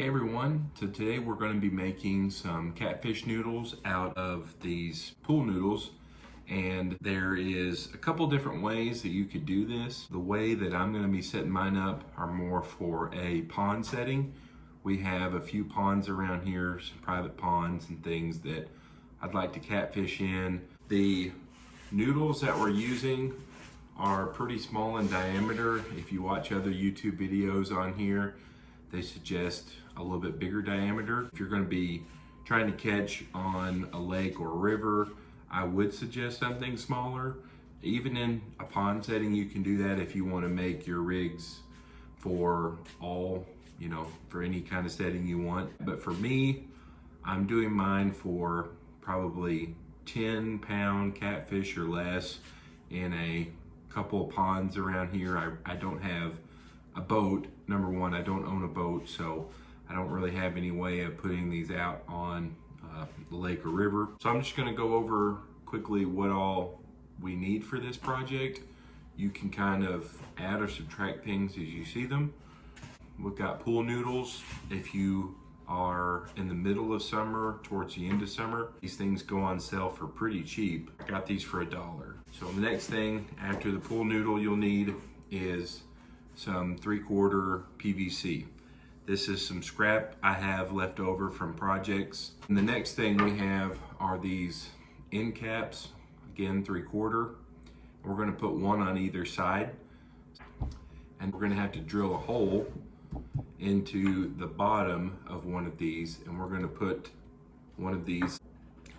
Hey everyone, so today we're going to be making some catfish noodles out of these pool noodles, and there is a couple different ways that you could do this. The way that I'm going to be setting mine up are more for a pond setting. We have a few ponds around here, some private ponds and things that I'd like to catfish in. The noodles that we're using are pretty small in diameter. If you watch other YouTube videos on here, they suggest a little bit bigger diameter. If you're going to be trying to catch on a lake or a river, I would suggest something smaller. Even in a pond setting, you can do that if you want to make your rigs for all, for any kind of setting you want. But for me, I'm doing mine for probably 10-pound catfish or less in a couple of ponds around here. I don't have a boat. Number one, I don't own a boat, so I don't really have any way of putting these out on the lake or river. So I'm just gonna go over quickly what all we need for this project. You can kind of add or subtract things as you see them. We've got pool noodles. If you are in the middle of summer, towards the end of summer, these things go on sale for pretty cheap. I got these for $1. So the next thing after the pool noodle you'll need is some 3/4 PVC. This is some scrap I have left over from projects. And the next thing we have are these end caps, again 3/4. We're gonna put one on either side, and we're gonna have to drill a hole into the bottom of one of these, and we're gonna put one of these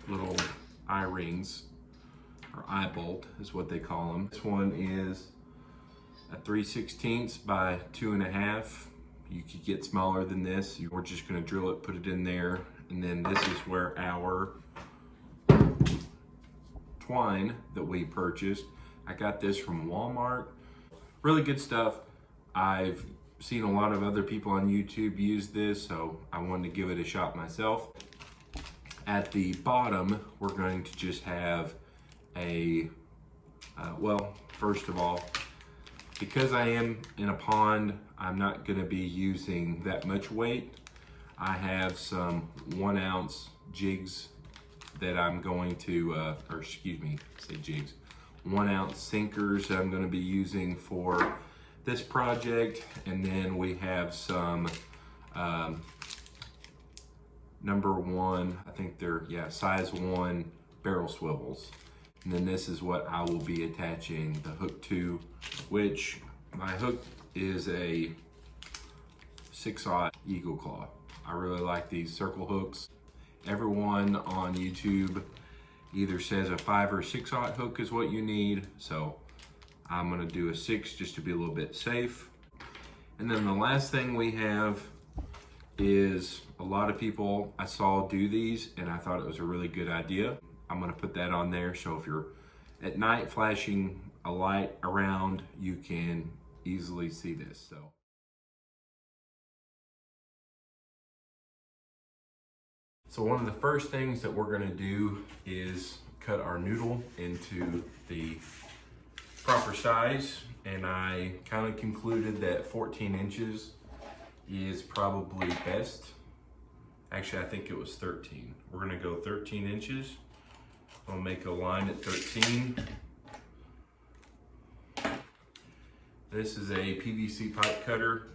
little eye rings, or eye bolt is what they call them. This one is a 3/16 by 2.5. You could get smaller than this. We're just gonna drill it, put it in there, and then this is where our twine that we purchased. I got this from Walmart. Really good stuff. I've seen a lot of other people on YouTube use this, so I wanted to give it a shot myself. At the bottom, we're going to just have a, first of all, because I am in a pond, I'm not going to be using that much weight. I have some 1-ounce jigs that I'm going to, jigs, 1-ounce sinkers that I'm going to be using for this project. And then we have some number 1, I think they're, size 1 barrel swivels. And then this is what I will be attaching the hook to, which my hook is a 6/0 Eagle Claw. I really like these circle hooks. Everyone on YouTube either says a 5 or 6/0 hook is what you need, so I'm gonna do a 6 just to be a little bit safe. And then the last thing we have is a lot of people I saw do these, and I thought it was a really good idea. I'm gonna put that on there, so if you're at night flashing a light around, you can easily see this. So one of the first things that we're gonna do is cut our noodle into the proper size, and I kind of concluded that 14 inches is probably best. Actually, I think it was 13. We're gonna go 13 inches. I'll make a line at 13. This is a PVC pipe cutter.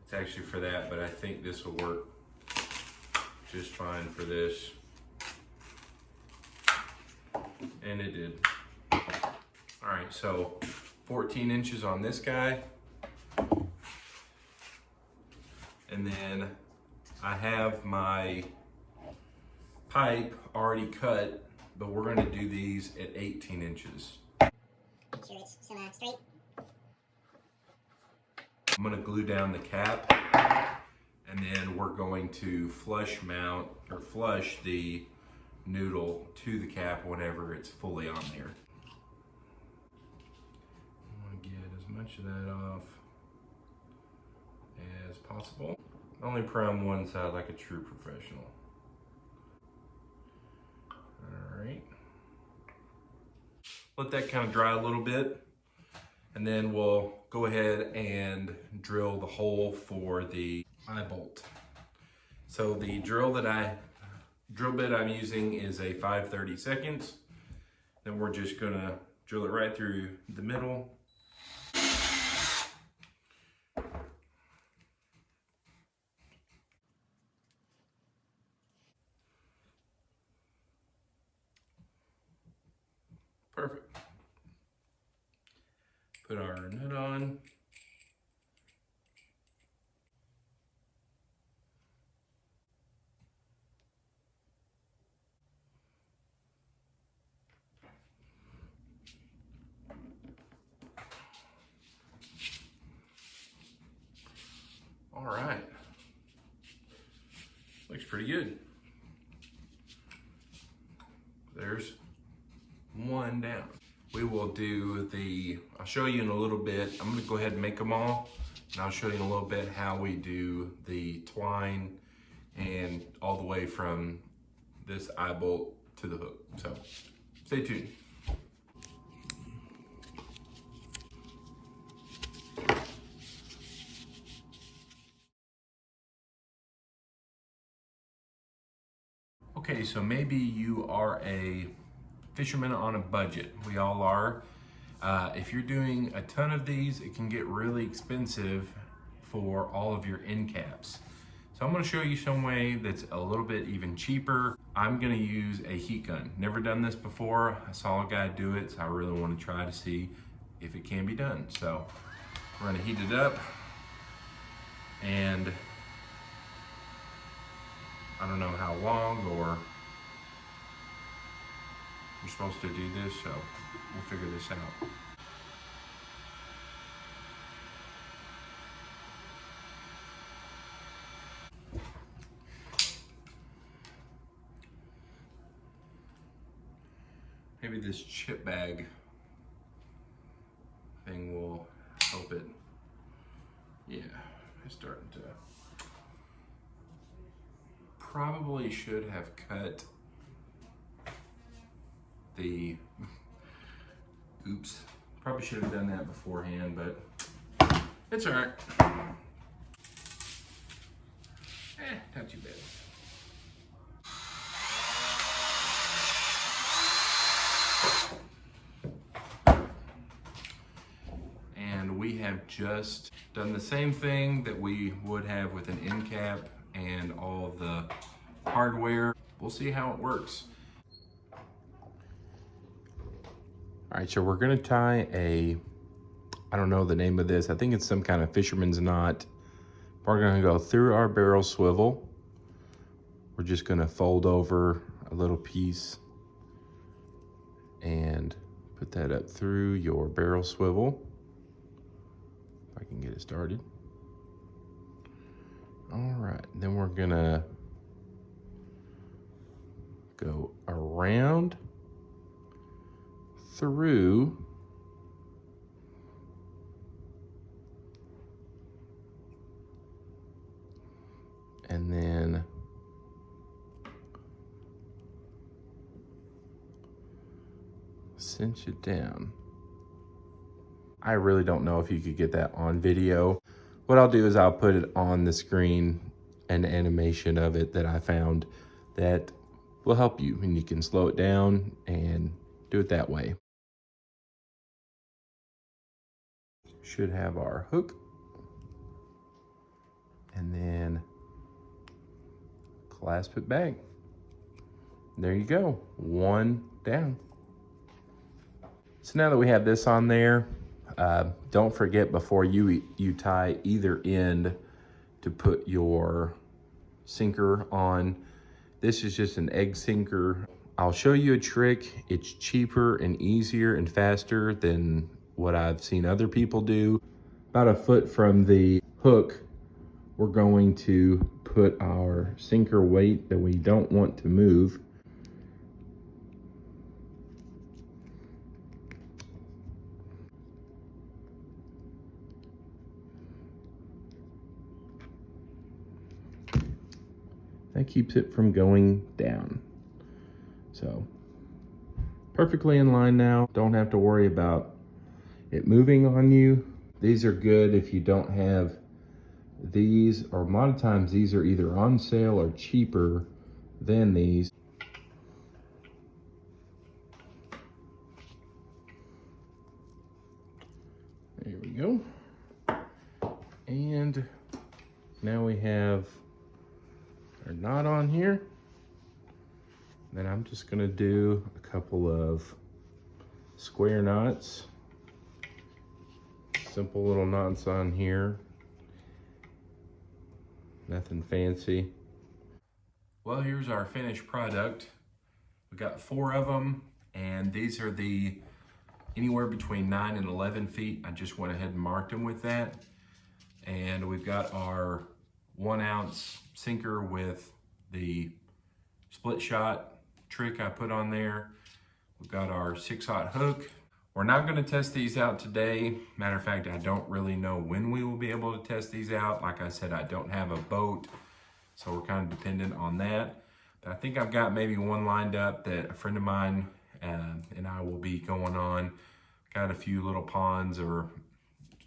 It's actually for that, but I think this will work just fine for this. And it did. All right, so 14 inches on this guy. And then I have my pipe already cut, but we're gonna do these at 18 inches. Make sure it's straight. I'm gonna glue down the cap, and then we're going to flush the noodle to the cap whenever it's fully on there. I wanna get as much of that off as possible. Only prime one side like a true professional. All right. Let that kind of dry a little bit, and then we'll go ahead and drill the hole for the eye bolt. So the drill bit I'm using is a 5/32. Then we're just gonna drill it right through the middle. Perfect. Put our nut on. All right. Looks pretty good. There's one down. We will do I'll show you in a little bit. I'm gonna go ahead and make them all, and I'll show you in a little bit how we do the twine and all the way from this eye bolt to the hook. So stay tuned. Okay, so maybe you are a fisherman on a budget. We all are. If you're doing a ton of these, it can get really expensive for all of your end caps. So I'm gonna show you some way that's a little bit even cheaper. I'm gonna use a heat gun. Never done this before. I saw a guy do it, so I really wanna try to see if it can be done. So we're gonna heat it up, and I don't know how long or you're supposed to do this, so we'll figure this out. Maybe this chip bag thing will help it. Yeah, it's starting to. Probably should have cut the, oops, probably should have done that beforehand, but it's all right. Not too bad. And we have just done the same thing that we would have with an end cap and all of the hardware. We'll see how it works. All right, so we're gonna tie I don't know the name of this. I think it's some kind of fisherman's knot. We're gonna go through our barrel swivel. We're just gonna fold over a little piece and put that up through your barrel swivel. If I can get it started. All right, then we're gonna go around, through, and then cinch it down. I really don't know if you could get that on video. What I'll do is I'll put it on the screen, an animation of it that I found that will help you, and you can slow it down and do it that way. Should have our hook, and then clasp it back. There you go, one down. So now that we have this on there, don't forget before you tie either end to put your sinker on. This is just an egg sinker. I'll show you a trick. It's cheaper and easier and faster than what I've seen other people do. About a foot from the hook, we're going to put our sinker weight that we don't want to move. That keeps it from going down. So, perfectly in line now. Don't have to worry about it moving on you. These are good if you don't have these, or a lot of times these are either on sale or cheaper than these. There we go. And now we have our knot on here. Then I'm just gonna do a couple of square knots. Simple little knots on here. Nothing fancy. Well, here's our finished product. We got 4 of them, and these are the anywhere between 9 and 11 feet. I just went ahead and marked them with that. And we've got our 1 ounce sinker with the split shot trick I put on there. We've got our 6/0 hook. We're not gonna test these out today. Matter of fact, I don't really know when we will be able to test these out. Like I said, I don't have a boat, so we're kind of dependent on that. But I think I've got maybe one lined up that a friend of mine and I will be going on. Got a few little ponds or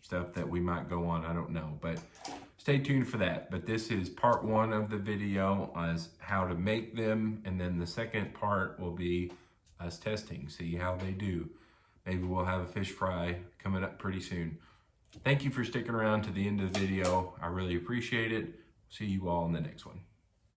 stuff that we might go on, I don't know, but stay tuned for that. But this is part 1 of the video as how to make them, and then the second part will be us testing, see how they do. Maybe we'll have a fish fry coming up pretty soon. Thank you for sticking around to the end of the video. I really appreciate it. See you all in the next one.